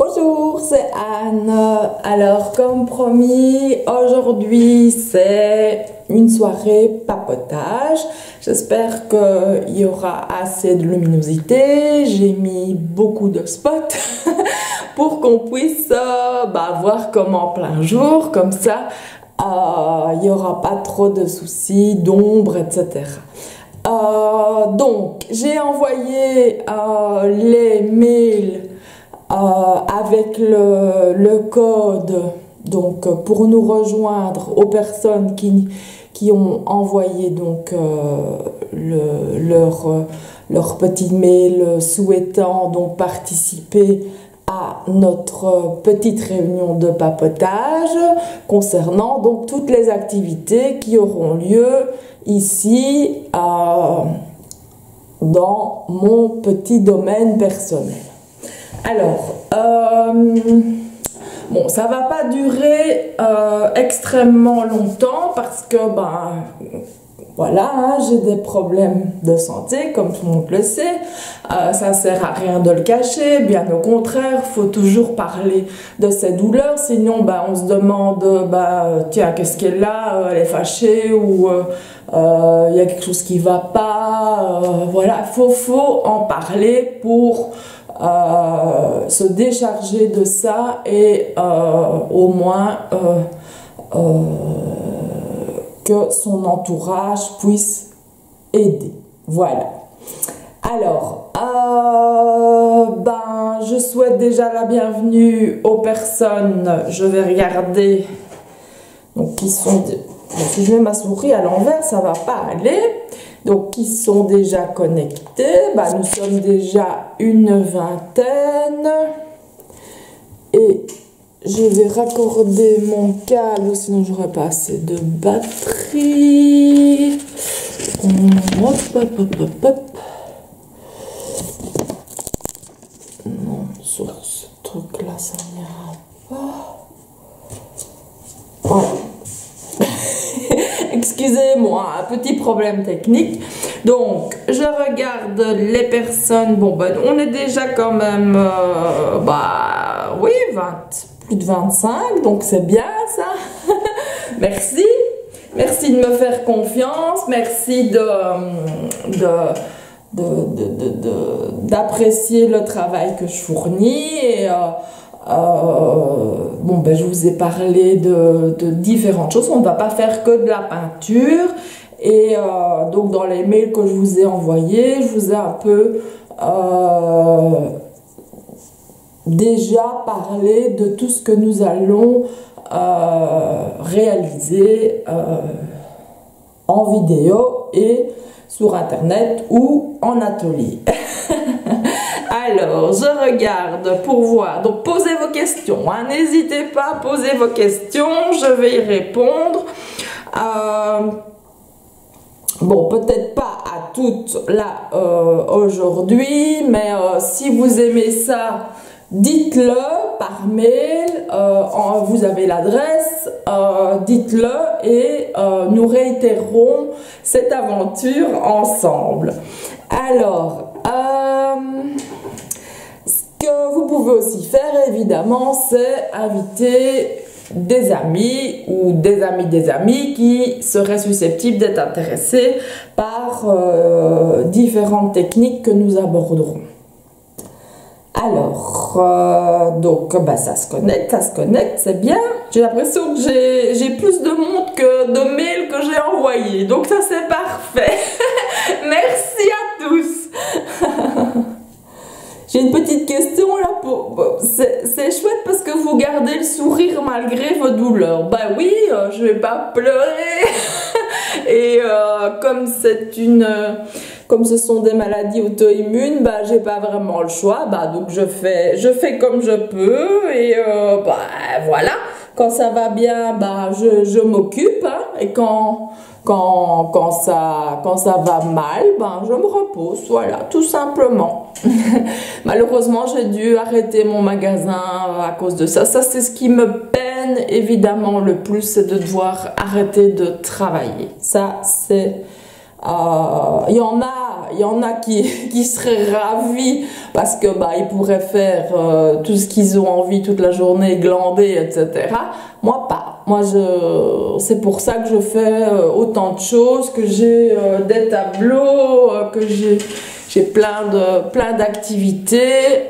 Bonjour, c'est Anne. Alors, comme promis, aujourd'hui c'est une soirée papotage. J'espère qu'il y aura assez de luminosité. J'ai mis beaucoup de spots pour qu'on puisse voir comme en plein jour, comme ça il n'y aura pas trop de soucis d'ombre, etc. Donc, j'ai envoyé les mails avec le code donc pour nous rejoindre aux personnes qui ont envoyé donc leur petit mail souhaitant donc participer à notre petite réunion de papotage concernant donc toutes les activités qui auront lieu ici dans mon petit domaine personnel. Alors, bon, ça va pas durer extrêmement longtemps parce que, voilà, hein, j'ai des problèmes de santé, comme tout le monde le sait. Ça sert à rien de le cacher, bien au contraire, faut toujours parler de ces douleurs, sinon, on se demande, tiens, qu'est-ce qu'elle est là, elle est fâchée ou il y a quelque chose qui va pas. Voilà, faut en parler pour se décharger de ça et au moins que son entourage puisse aider. Voilà. Alors, je souhaite déjà la bienvenue aux personnes. Je vais regarder donc qui sont. Si je mets ma souris à l'envers, ça va pas aller. Donc, qui sont déjà connectés. Nous sommes déjà une vingtaine. Et je vais raccorder mon câble, sinon j'aurai pas assez de batterie. Hop, hop, hop, hop, hop. Non, sur ce truc-là, ça n'ira pas. Voilà. Excusez-moi, un petit problème technique. Donc, je regarde les personnes. Bon, on est déjà quand même, oui, plus de 25, donc c'est bien ça. Merci. Merci de me faire confiance. Merci d'apprécier le travail que je fournis. Et, je vous ai parlé de différentes choses. On ne va pas faire que de la peinture. Et donc, dans les mails que je vous ai envoyés, je vous ai un peu déjà parlé de tout ce que nous allons réaliser en vidéo et sur internet ou en atelier. Alors, je regarde pour voir. Donc, posez vos questions. N'hésitez pas à poser vos questions. Je vais y répondre. Bon, peut-être pas à toutes là aujourd'hui, mais si vous aimez ça, dites-le par mail. Vous avez l'adresse. Dites-le et nous réitérerons cette aventure ensemble. Alors, ce que vous pouvez aussi faire, évidemment, c'est inviter des amis ou des amis qui seraient susceptibles d'être intéressés par différentes techniques que nous aborderons. Alors, ça se connecte, c'est bien. J'ai l'impression que j'ai plus de monde que de mails que j'ai envoyés. Donc ça, c'est parfait. Merci à tous. J'ai une petite question là. C'est chouette parce que vous gardez le sourire malgré vos douleurs. Oui, je vais pas pleurer. Et comme ce sont des maladies auto-immunes, j'ai pas vraiment le choix. Donc je fais comme je peux et voilà. Quand ça va bien, je m'occupe, hein, et quand ça va mal, je me repose, voilà, tout simplement. Malheureusement, j'ai dû arrêter mon magasin à cause de ça. Ça, c'est ce qui me peine évidemment le plus, c'est de devoir arrêter de travailler. Ça, c'est... il y en a il y en a qui seraient ravis parce que bah, ils pourraient faire tout ce qu'ils ont envie toute la journée, glander, etc. Moi, pas. Moi, c'est pour ça que je fais autant de choses, que j'ai des tableaux, que j'ai plein d'activités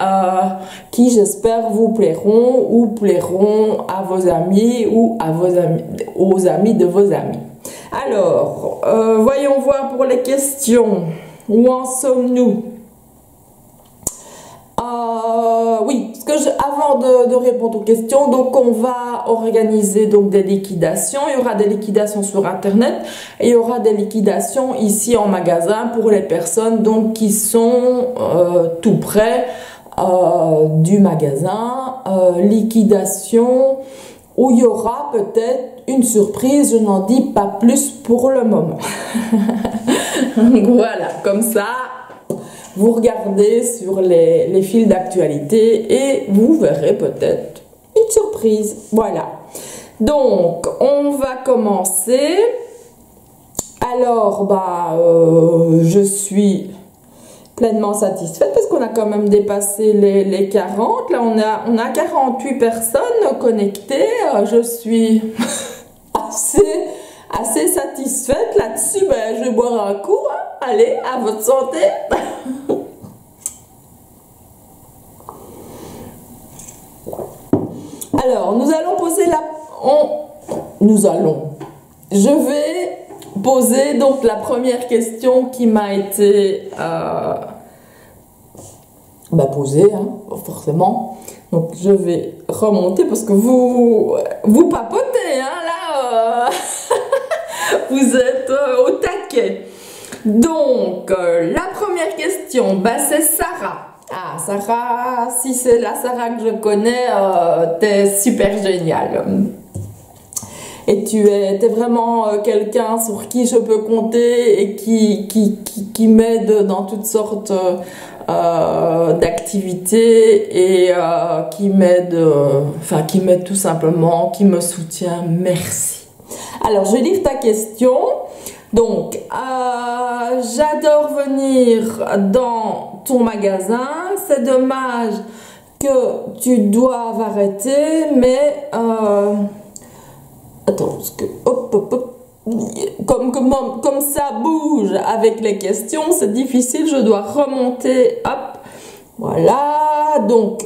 qui, j'espère, vous plairont ou plairont à vos amis ou à vos amis, aux amis de vos amis. Alors, voyons voir pour les questions. Où en sommes-nous? Oui, parce que avant de répondre aux questions, donc on va organiser donc des liquidations. Il y aura des liquidations sur internet et il y aura des liquidations ici en magasin pour les personnes donc qui sont tout près du magasin. Liquidation où il y aura peut-être une surprise, je n'en dis pas plus pour le moment. Voilà, comme ça. Vous regardez sur les fils d'actualité et vous verrez peut-être une surprise. Voilà. Donc, on va commencer. Alors, je suis pleinement satisfaite parce qu'on a quand même dépassé les 40. Là, on a 48 personnes connectées. Je suis assez satisfaite là-dessus. Je vais boire un coup. Hein. Allez, à votre santé. Alors, nous allons poser je vais poser donc la première question qui m'a été posée, hein, forcément. Donc, je vais remonter parce que vous papotez, hein, là. Vous êtes au taquet. Donc, la première question, c'est Sarah. Ah, Sarah, si c'est la Sarah que je connais, t'es super géniale. Et t'es vraiment quelqu'un sur qui je peux compter et qui m'aide dans toutes sortes d'activités et qui m'aide tout simplement, qui me soutient. Merci. Alors, je vais lire ta question. Donc, j'adore venir dans ton magasin. C'est dommage que tu doives arrêter, mais attends, parce que comme ça bouge avec les questions, c'est difficile. Je dois remonter. Hop, voilà. Donc,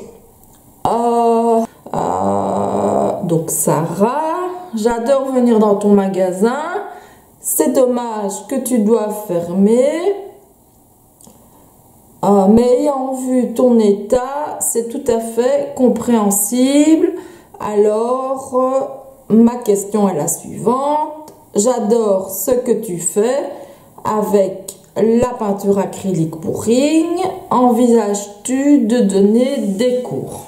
Sarah, j'adore venir dans ton magasin. C'est dommage que tu dois fermer, mais ayant vu ton état, c'est tout à fait compréhensible. Alors, ma question est la suivante. J'adore ce que tu fais avec la peinture acrylique Pouring. Envisages-tu de donner des cours?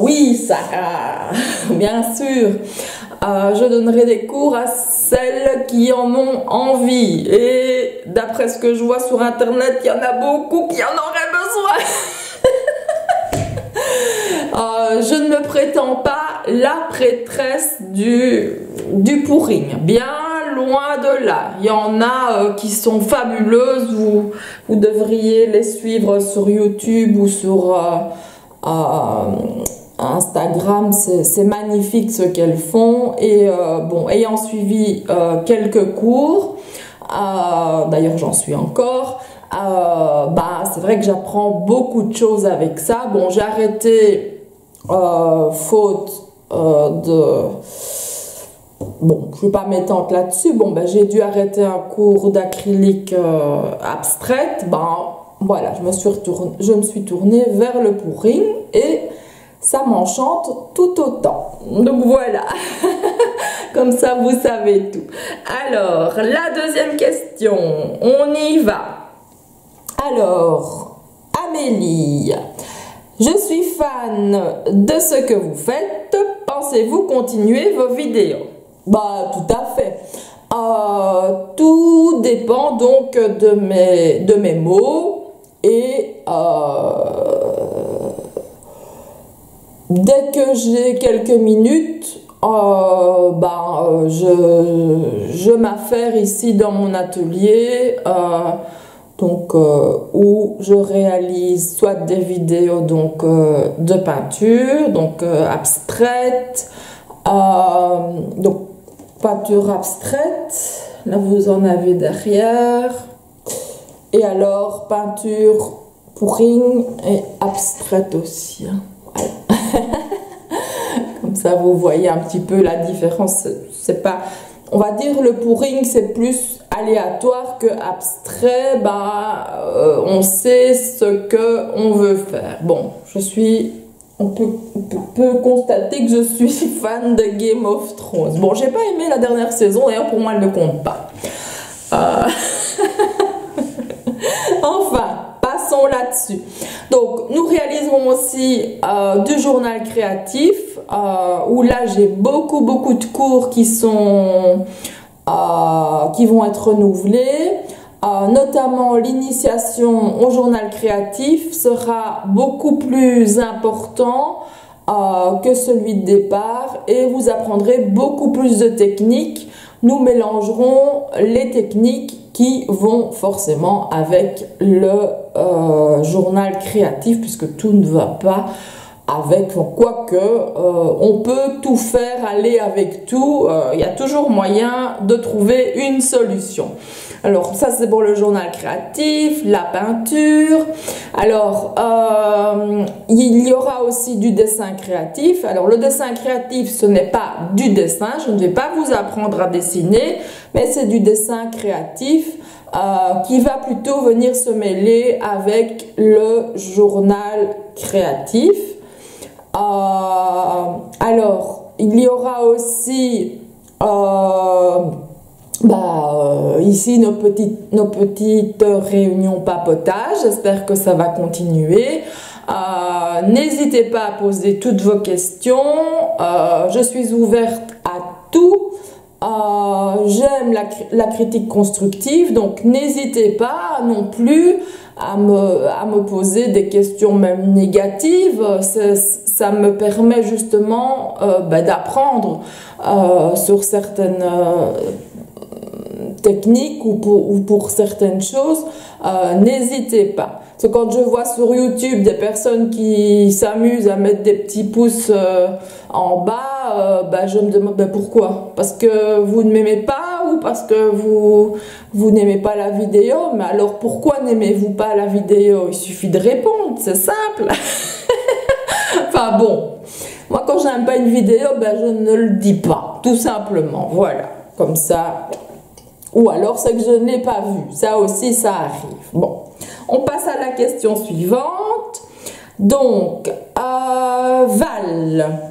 Oui, Sarah, bien sûr. Je donnerai des cours à celles qui en ont envie. Et d'après ce que je vois sur internet, il y en a beaucoup qui en auraient besoin. Je ne me prétends pas la prêtresse du Pouring. Bien loin de là. Il y en a qui sont fabuleuses. Vous devriez les suivre sur YouTube ou sur Instagram, c'est magnifique ce qu'elles font. Et ayant suivi quelques cours, d'ailleurs j'en suis encore, c'est vrai que j'apprends beaucoup de choses avec ça. Bon, j'ai arrêté faute bon, je ne vais pas m'étendre là-dessus. J'ai dû arrêter un cours d'acrylique abstraite. Voilà, je me suis tournée vers le Pouring et ça m'enchante tout autant. Donc voilà, comme ça vous savez tout. Alors, la deuxième question, on y va. Alors, Amélie, je suis fan de ce que vous faites. Pensez-vous continuer vos vidéos? Tout à fait. Tout dépend donc de mes mots et dès que j'ai quelques minutes, je m'affaire ici dans mon atelier, où je réalise soit des vidéos de peinture, abstraite, donc peinture abstraite, là vous en avez derrière, et alors peinture pouring et abstraite aussi, hein. Voilà. Comme ça vous voyez un petit peu la différence. C'est pas, on va dire, le pouring c'est plus aléatoire que abstrait. On sait ce que on veut faire. Bon, on peut constater que je suis fan de Game of Thrones. Bon, j'ai pas aimé la dernière saison, d'ailleurs pour moi elle ne compte pas. Enfin, passons là-dessus. Donc, nous réaliserons aussi du journal créatif, où là j'ai beaucoup de cours qui vont être renouvelés. Notamment l'initiation au journal créatif sera beaucoup plus important que celui de départ, et vous apprendrez beaucoup plus de techniques. Nous mélangerons les techniques qui vont forcément avec le journal créatif, puisque tout ne va pas avec, quoique on peut tout faire, aller avec tout, il y a toujours moyen de trouver une solution. Alors ça c'est pour le journal créatif, la peinture. Alors il y aura aussi du dessin créatif. Alors le dessin créatif, ce n'est pas du dessin, je ne vais pas vous apprendre à dessiner, mais c'est du dessin créatif qui va plutôt venir se mêler avec le journal créatif. Alors il y aura aussi ici nos petites réunions papotage. J'espère que ça va continuer. N'hésitez pas à poser toutes vos questions. Je suis ouverte à tout. J'aime la critique constructive, donc n'hésitez pas non plus à me poser des questions même négatives. Ça me permet justement d'apprendre sur certaines techniques ou pour certaines choses. N'hésitez pas. Parce que quand je vois sur YouTube des personnes qui s'amusent à mettre des petits pouces en bas, je me demande pourquoi. Parce que vous ne m'aimez pas ou parce que vous n'aimez pas la vidéo? Mais alors pourquoi n'aimez-vous pas la vidéo? Il suffit de répondre, c'est simple. Enfin bon, moi quand j'aime pas une vidéo, je ne le dis pas, tout simplement. Voilà, comme ça. Ou alors c'est que je ne l'ai pas vu. Ça aussi, ça arrive. Bon, on passe à la question suivante. Donc, Val.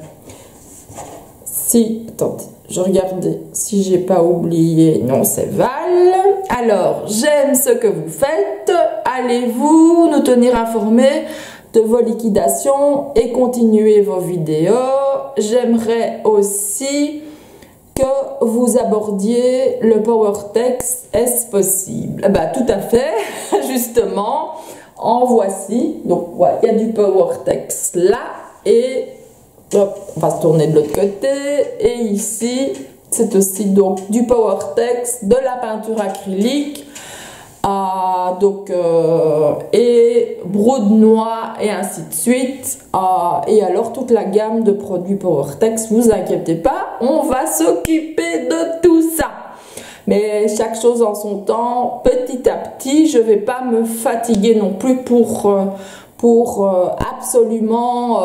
Attendez, je regardais si j'ai pas oublié. Non, c'est Val. Alors, j'aime ce que vous faites. Allez-vous nous tenir informés de vos liquidations et continuer vos vidéos? J'aimerais aussi que vous abordiez le PowerText. Est-ce possible? Tout à fait, justement, en voici. Donc voilà, il y a du PowerText là, et hop, on va se tourner de l'autre côté, et ici c'est aussi donc du PowerText, de la peinture acrylique, et brode noix et ainsi de suite, et alors toute la gamme de produits PowerText. Vous inquiétez pas, on va s'occuper de tout ça, mais chaque chose en son temps, petit à petit. Je vais pas me fatiguer non plus pour absolument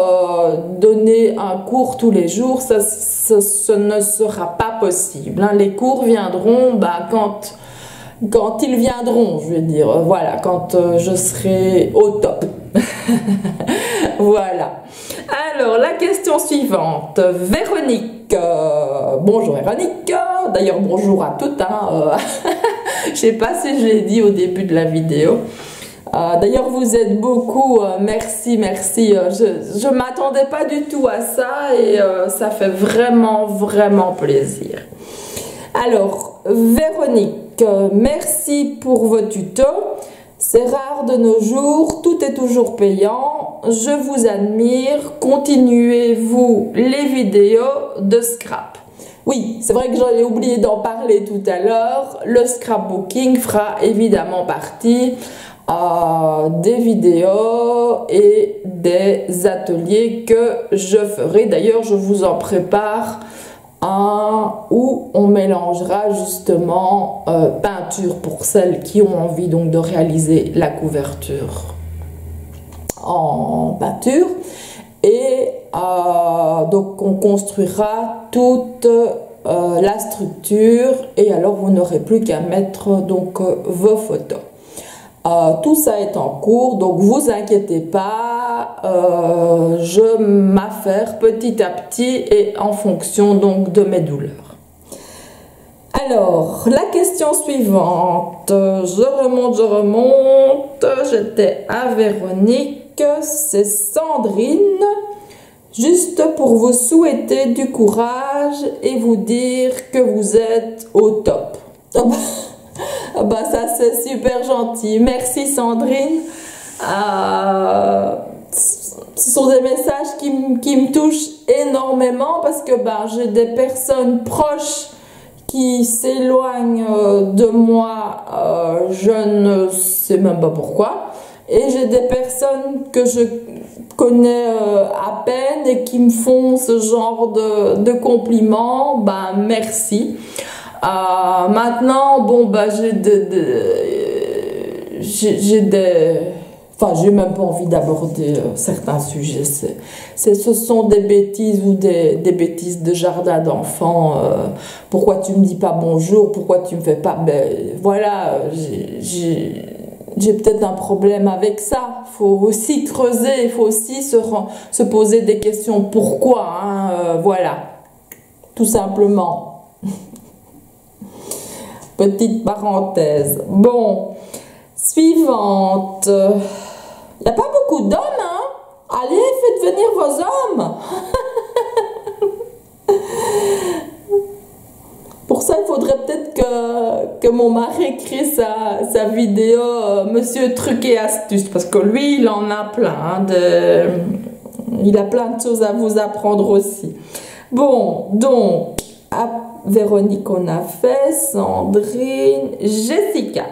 donner un cours tous les jours. Ce ne sera pas possible, hein. Les cours viendront quand ils viendront, je veux dire, voilà, quand je serai au top. Voilà. Alors, la question suivante, Véronique. Bonjour Véronique. D'ailleurs, bonjour à toutes, hein. Je sais pas si je l'ai dit au début de la vidéo. D'ailleurs, vous êtes beaucoup, merci. Je m'attendais pas du tout à ça, et ça fait vraiment plaisir. Alors, Véronique, merci pour vos tutos. C'est rare de nos jours, tout est toujours payant. Je vous admire. Continuez-vous les vidéos de scrap. Oui, c'est vrai que j'en ai oublié d'en parler tout à l'heure. Le scrapbooking fera évidemment partie des vidéos et des ateliers que je ferai. D'ailleurs, je vous en prépare un où on mélangera justement peinture pour celles qui ont envie donc de réaliser la couverture en peinture et donc on construira toute la structure et alors vous n'aurez plus qu'à mettre donc vos photos. Tout ça est en cours, donc vous inquiétez pas, je m'affaire petit à petit et en fonction donc de mes douleurs. Alors, la question suivante, je remonte, j'étais à Véronique, c'est Sandrine, juste pour vous souhaiter du courage et vous dire que vous êtes au top. Bah ça c'est super gentil, merci Sandrine. Ce sont des messages qui me touchent énormément parce que j'ai des personnes proches qui s'éloignent de moi, je ne sais même pas pourquoi, et j'ai des personnes que je connais à peine et qui me font ce genre de compliments. Merci. Maintenant, j'ai même pas envie d'aborder certains sujets. Ce sont des bêtises ou des bêtises de jardin d'enfants. Pourquoi tu me dis pas bonjour? Pourquoi tu me fais pas? Voilà, j'ai peut-être un problème avec ça. Il faut aussi creuser, il faut aussi se poser des questions. Pourquoi? Voilà, tout simplement. Petite parenthèse. Bon, suivante. Il n'y a pas beaucoup d'hommes, hein? Allez, faites venir vos hommes. Pour ça, il faudrait peut-être que mon mari crée sa vidéo Monsieur Truc et Astuce, parce que lui, il en a plein. Il a plein de choses à vous apprendre aussi. Bon, donc, Véronique, on a fait, Sandrine, Jessica.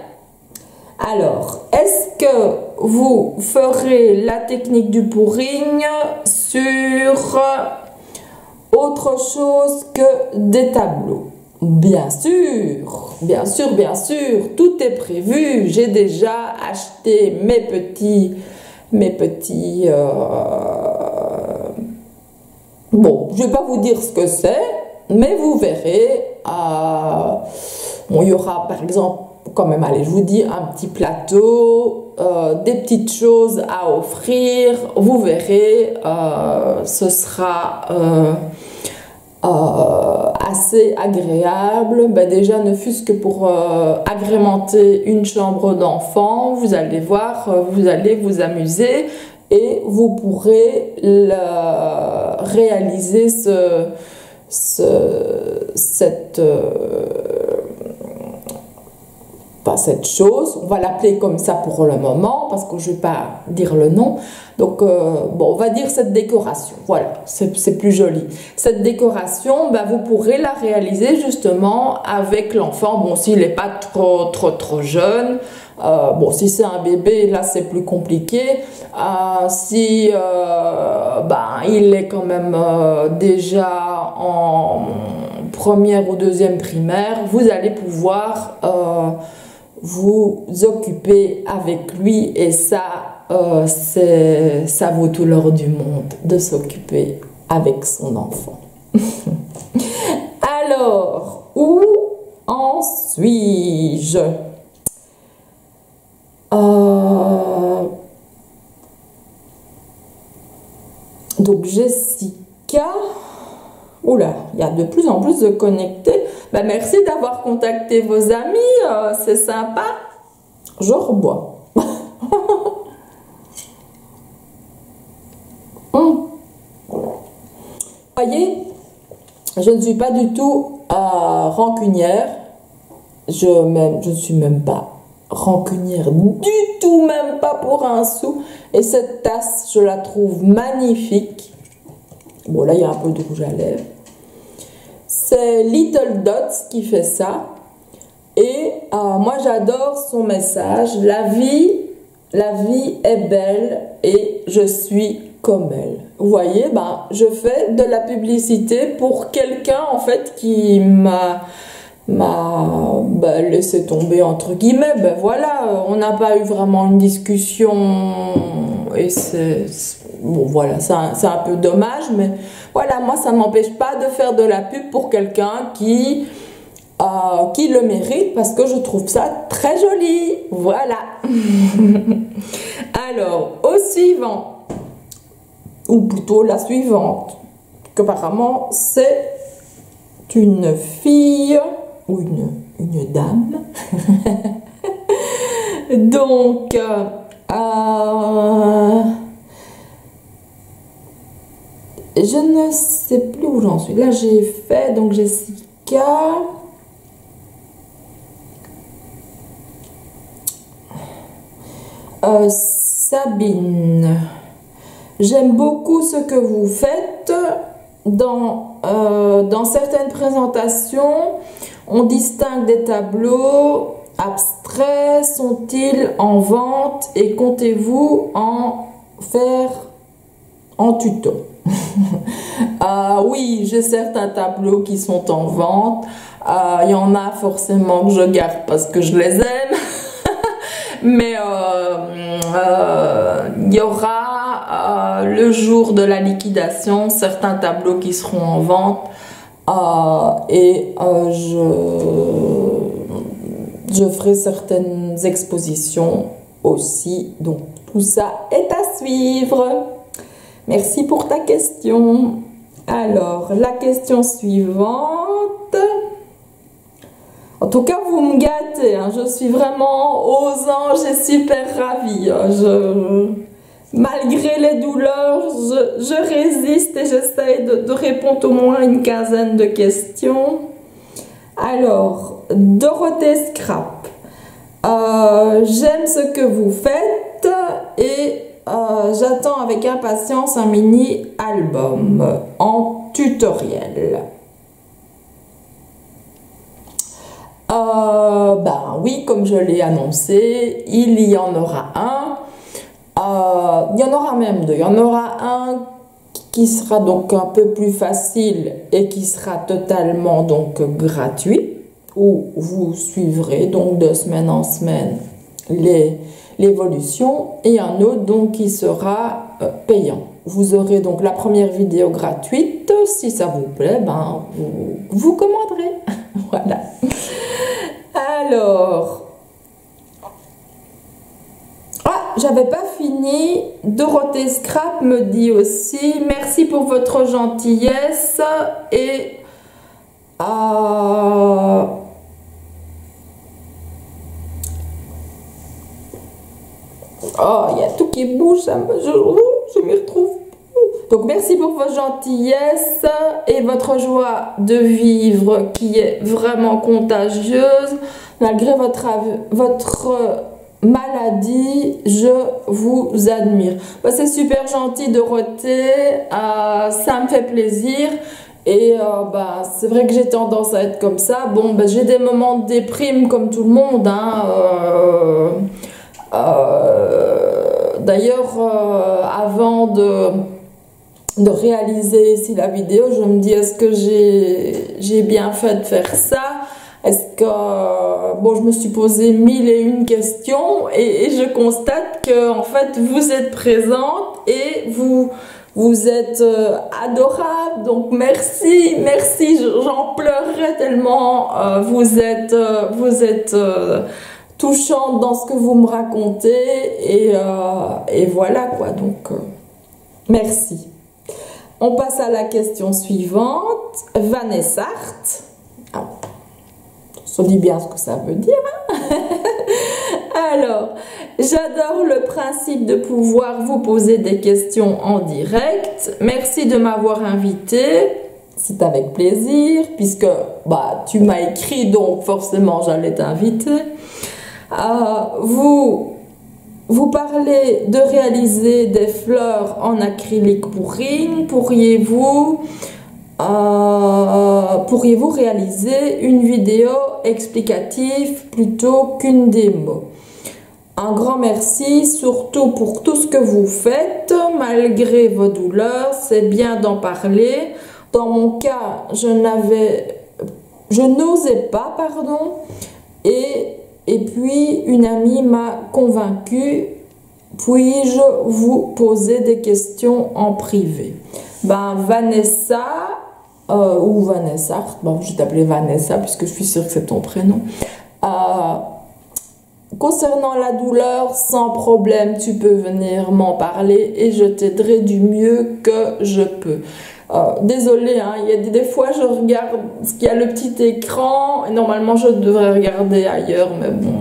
Alors, est-ce que vous ferez la technique du pouring sur autre chose que des tableaux? Bien sûr, bien sûr, bien sûr, tout est prévu. J'ai déjà acheté mes petits bon, je vais pas vous dire ce que c'est, mais vous verrez, il y aura par exemple, quand même, allez, je vous dis, un petit plateau, des petites choses à offrir, vous verrez, ce sera assez agréable, déjà ne fût-ce que pour agrémenter une chambre d'enfant, vous allez voir, vous allez vous amuser et vous pourrez réaliser cette chose, on va l'appeler comme ça pour le moment parce que je ne vais pas dire le nom, donc on va dire cette décoration, voilà, c'est plus joli. Cette décoration, vous pourrez la réaliser justement avec l'enfant, s'il n'est pas trop jeune, si c'est un bébé, là c'est plus compliqué, si il est quand même déjà en première ou deuxième primaire, vous allez pouvoir vous occuper avec lui et ça vaut tout l'or du monde de s'occuper avec son enfant. Alors, où en suis-je? Donc Jessica, oula, il y a de plus en plus de connectés. Merci d'avoir contacté vos amis, c'est sympa. Je rebois. Voyez, je ne suis pas du tout rancunière. Je ne suis même pas rancunière du tout, même pas pour un sou. Et cette tasse, je la trouve magnifique. Bon, là, il y a un peu de rouge à lèvres. C'est Little Dots qui fait ça. Et moi, j'adore son message. La vie est belle et je suis comme elle. Vous voyez, ben, je fais de la publicité pour quelqu'un, en fait, qui m'a laissé tomber, entre guillemets. Ben voilà, on n'a pas eu vraiment une discussion et bon, voilà, c'est un peu dommage, mais voilà, moi, ça ne m'empêche pas de faire de la pub pour quelqu'un qui le mérite, parce que je trouve ça très joli. Voilà. Alors, au suivant, ou plutôt la suivante, qu'apparemment c'est une fille ou une dame. Donc, je ne sais plus où j'en suis. Là, j'ai fait, donc Jessica. Sabine, j'aime beaucoup ce que vous faites. Dans certaines présentations, on distingue des tableaux abstraits. Sont-ils en vente et comptez-vous en faire en tuto? Oui, j'ai certains tableaux qui sont en vente. Il y en a forcément que je garde parce que je les aime. Mais il y aura le jour de la liquidation certains tableaux qui seront en vente et je ferai certaines expositions aussi. Donc tout ça est à suivre. Merci pour ta question. Alors, la question suivante. En tout cas, vous me gâtez, hein. Je suis vraiment aux anges et super ravie. Malgré les douleurs, je résiste et j'essaie de répondre au moins une quinzaine de questions. Alors, Dorothée Scrap. J'aime ce que vous faites et j'attends avec impatience un mini-album en tutoriel. Ben oui, comme je l'ai annoncé, il y en aura un. Il y en aura même deux. Il y en aura un qui sera donc un peu plus facile et qui sera totalement donc gratuit, où vous suivrez donc de semaine en semaine l'évolution, et un autre donc qui sera payant. Vous aurez donc la première vidéo gratuite. Si ça vous plaît, ben vous commanderez. Voilà. Alors, j'avais pas fini. Dorothée Scrap me dit aussi merci pour votre gentillesse et il y a tout qui bouge, je m'y retrouve. Donc merci pour votre gentillesse et votre joie de vivre qui est vraiment contagieuse. Malgré votre maladie, je vous admire. C'est super gentil, Dorothée, ça me fait plaisir. Et c'est vrai que j'ai tendance à être comme ça. Bon, j'ai des moments de déprime comme tout le monde, hein. D'ailleurs, avant de réaliser ici la vidéo, je me dis, est-ce que j'ai bien fait de faire ça? Est-ce que je me suis posé 1001 questions et je constate que en fait vous êtes présente et vous êtes adorable. Donc merci, j'en pleurerais tellement vous êtes touchante dans ce que vous me racontez et voilà quoi. Donc merci. On passe à la question suivante. Vanessa Hart. On dit bien ce que ça veut dire, hein. Alors, j'adore le principe de pouvoir vous poser des questions en direct. Merci de m'avoir invité. C'est avec plaisir, puisque tu m'as écrit, donc forcément j'allais t'inviter. Vous parlez de réaliser des fleurs en acrylique bourrine. Pourriez-vous réaliser une vidéo explicative plutôt qu'une démo? Un grand merci, surtout pour tout ce que vous faites, malgré vos douleurs, c'est bien d'en parler. Dans mon cas, je n'osais pas, pardon, et puis une amie m'a convaincue. Puis-je vous poser des questions en privé? Ben, Vanessa, ou Vanessa, bon, je vais t'appeler Vanessa puisque je suis sûre que c'est ton prénom. Concernant la douleur, sans problème, tu peux venir m'en parler et je t'aiderai du mieux que je peux. Désolée, hein, il y a des fois je regarde ce qu'il y a le petit écran et normalement je devrais regarder ailleurs, mais bon,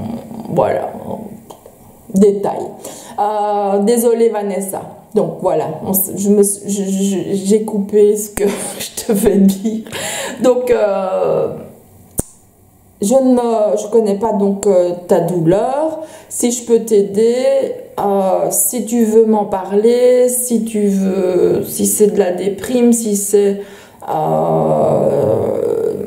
voilà, détail. Désolée Vanessa. Donc voilà, j'ai coupé ce que je devais dire. Donc je connais pas donc ta douleur. Si je peux t'aider, si tu veux m'en parler, si c'est de la déprime, si c'est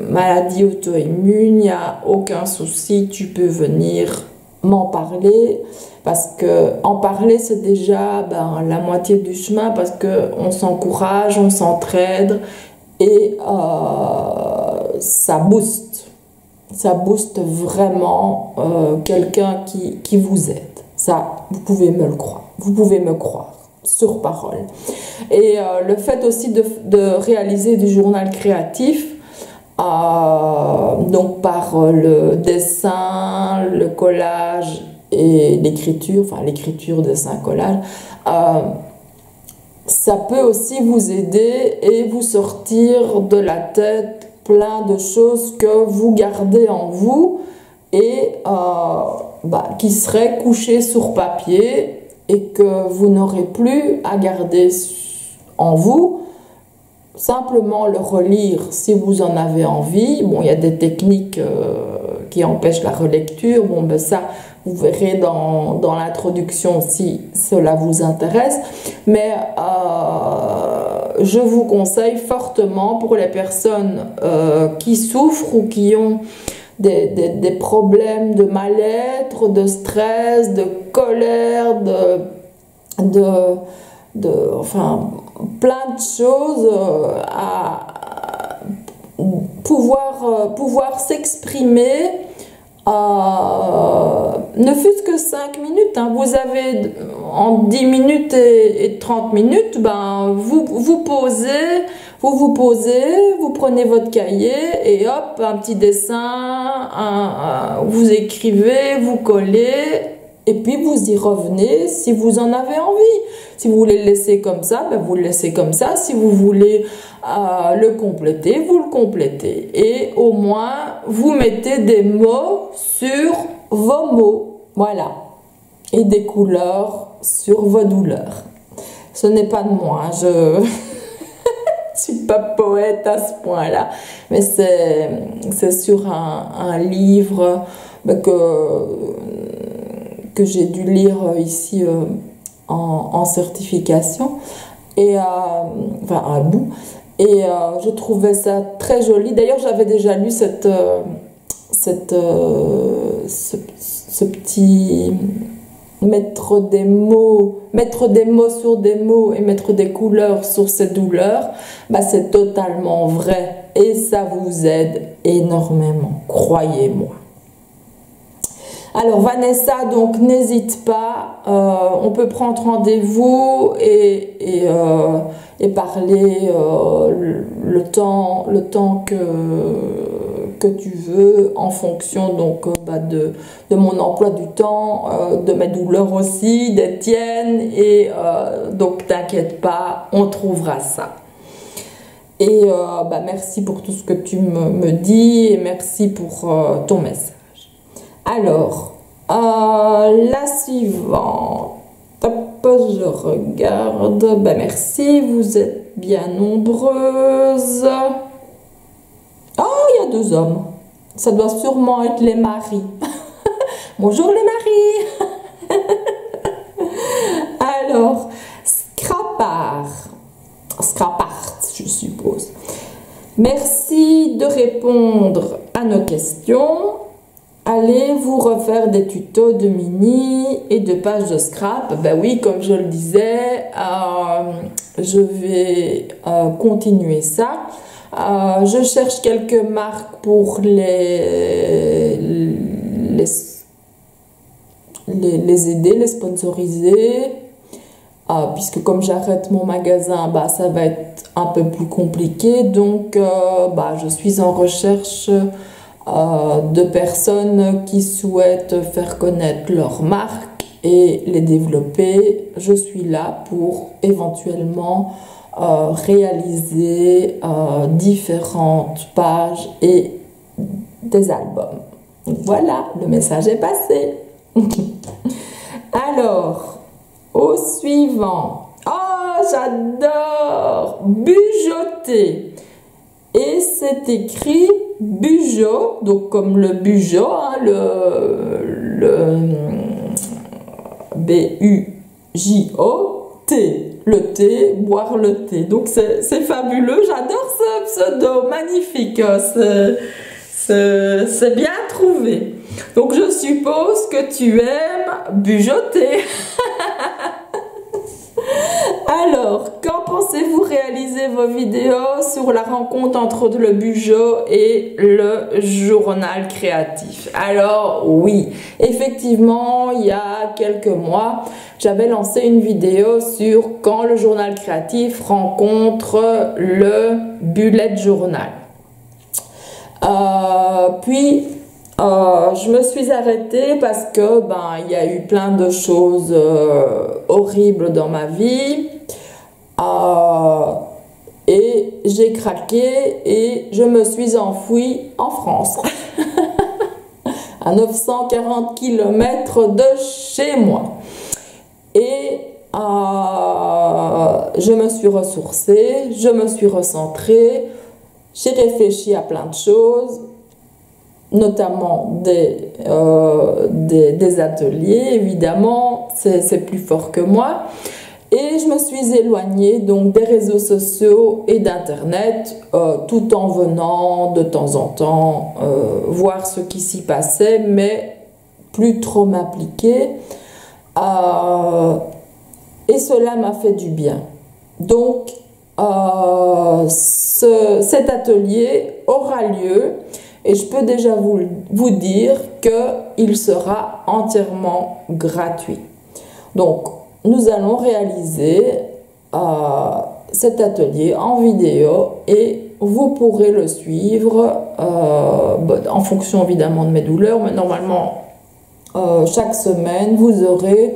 maladie auto-immune, il n'y a aucun souci, tu peux venir m'en parler. Parce que en parler, c'est déjà la moitié du chemin, parce que on s'encourage, on s'entraide et ça booste vraiment quelqu'un qui vous aide. Ça, vous pouvez me le croire, vous pouvez me croire sur parole. Et le fait aussi de réaliser du journal créatif, donc par le dessin, le collage et l'écriture, enfin l'écriture, dessin, collage, ça peut aussi vous aider et vous sortir de la tête plein de choses que vous gardez en vous et qui seraient couchées sur papier et que vous n'aurez plus à garder en vous. Simplement le relire si vous en avez envie. Bon, il y a des techniques qui empêchent la relecture. Bon, ben ça, vous verrez dans l'introduction si cela vous intéresse. Mais je vous conseille fortement pour les personnes qui souffrent ou qui ont des problèmes de mal-être, de stress, de colère, enfin, plein de choses à pouvoir s'exprimer, ne fût-ce que 5 minutes. Hein. Vous avez en 10 minutes et 30 minutes, vous posez, vous prenez votre cahier et hop, un petit dessin, vous écrivez, vous collez. Et puis vous y revenez si vous en avez envie. Si vous voulez le laisser comme ça, vous le laissez comme ça. Si vous voulez le compléter, vous le complétez. Et au moins, vous mettez des mots sur vos mots. Voilà. Et des couleurs sur vos douleurs. Ce n'est pas de moi. Je ne suis pas poète à ce point-là. Mais c'est sur un livre que j'ai dû lire ici en certification, et enfin un bout, et je trouvais ça très joli. D'ailleurs, j'avais déjà lu ce petit mettre des mots sur des mots et mettre des couleurs sur ces douleurs. C'est totalement vrai et ça vous aide énormément, croyez-moi. Alors Vanessa, donc n'hésite pas, on peut prendre rendez-vous et parler le temps que tu veux, en fonction donc de mon emploi du temps, de mes douleurs aussi, des tiennes, et donc t'inquiète pas, on trouvera ça. Et merci pour tout ce que tu me dis et merci pour ton message. Alors, la suivante, hop, je regarde, merci, vous êtes bien nombreuses. Oh, il y a 2 hommes, ça doit sûrement être les maris. Bonjour les maris. Alors, Scrapart, je suppose. Merci de répondre à nos questions. Allez vous refaire des tutos de mini et de pages de scrap. Ben oui, comme je le disais, je vais continuer ça. Je cherche quelques marques pour les aider, les sponsoriser. Puisque comme j'arrête mon magasin, bah, ça va être un peu plus compliqué. Donc, je suis en recherche de personnes qui souhaitent faire connaître leur marque et les développer. Je suis là pour éventuellement réaliser différentes pages et des albums. Voilà, le message est passé. Alors, au suivant. Oh, j'adore Bujoter. Et c'est écrit Bujo, donc comme le Bujo, hein, le B-U-J-O-T. Le thé, boire le thé. Donc c'est fabuleux, j'adore ce pseudo, magnifique. C'est bien trouvé. Donc je suppose que tu aimes bujoter. Alors, quand pensez-vous réaliser vos vidéos sur la rencontre entre le Bujo et le journal créatif? Alors oui, effectivement, il y a quelques mois, j'avais lancé une vidéo sur quand le journal créatif rencontre le bullet journal. Je me suis arrêtée parce que il y a eu plein de choses horribles dans ma vie et j'ai craqué et je me suis enfuie en France à 940 km de chez moi et je me suis ressourcée, je me suis recentrée, j'ai réfléchi à plein de choses, notamment des ateliers, évidemment, c'est plus fort que moi. Et je me suis éloignée donc des réseaux sociaux et d'Internet, tout en venant de temps en temps voir ce qui s'y passait, mais plus trop m'appliquer. Et cela m'a fait du bien. Donc, cet atelier aura lieu. Et je peux déjà vous dire qu'il sera entièrement gratuit. Donc, nous allons réaliser cet atelier en vidéo et vous pourrez le suivre en fonction évidemment de mes douleurs, mais normalement, chaque semaine, vous aurez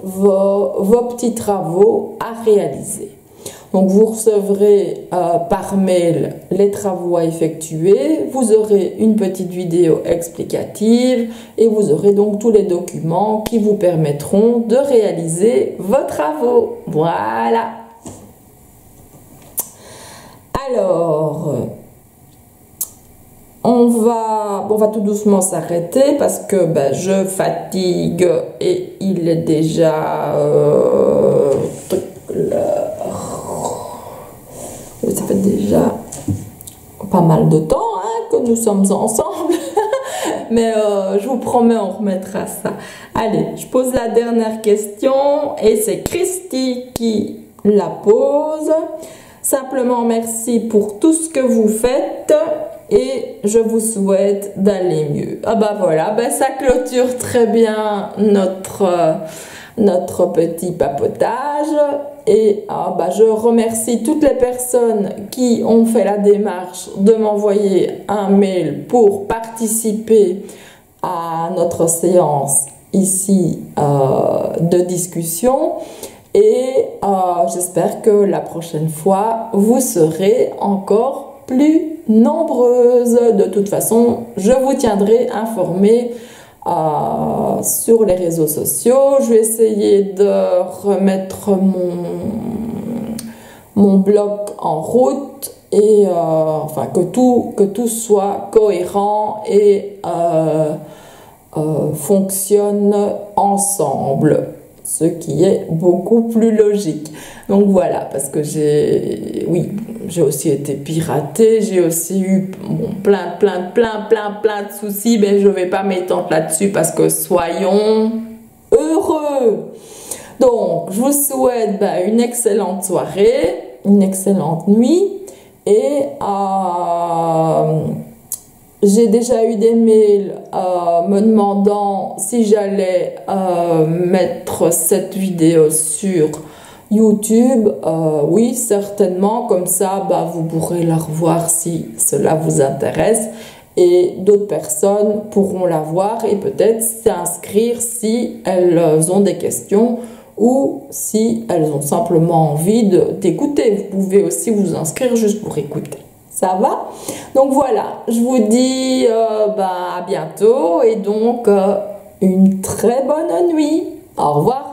vos petits travaux à réaliser. Donc vous recevrez par mail les travaux à effectuer, vous aurez une petite vidéo explicative et vous aurez donc tous les documents qui vous permettront de réaliser vos travaux. Voilà. Alors, on va tout doucement s'arrêter parce que je fatigue et il est déjà ça fait déjà pas mal de temps que nous sommes ensemble. Mais je vous promets, on remettra ça. Allez, je pose la dernière question et c'est Christy qui la pose. Simplement merci pour tout ce que vous faites et je vous souhaite d'aller mieux. Ah voilà, ça clôture très bien notre petit papotage. Et je remercie toutes les personnes qui ont fait la démarche de m'envoyer un mail pour participer à notre séance ici de discussion. Et j'espère que la prochaine fois, vous serez encore plus nombreuses. De toute façon, je vous tiendrai informé sur les réseaux sociaux. Je vais essayer de remettre mon blog en route et que tout soit cohérent et fonctionnent ensemble, ce qui est beaucoup plus logique. Donc voilà, parce que j'ai aussi été piratée, j'ai aussi eu plein de soucis, mais je vais pas m'étendre là-dessus parce que soyons heureux. Donc, je vous souhaite une excellente soirée, une excellente nuit et j'ai déjà eu des mails me demandant si j'allais mettre cette vidéo sur YouTube. Oui, certainement, comme ça vous pourrez la revoir si cela vous intéresse et d'autres personnes pourront la voir et peut-être s'inscrire si elles ont des questions ou si elles ont simplement envie d'écouter. Vous pouvez aussi vous inscrire juste pour écouter. Ça va? Donc voilà, je vous dis à bientôt et donc une très bonne nuit. Au revoir.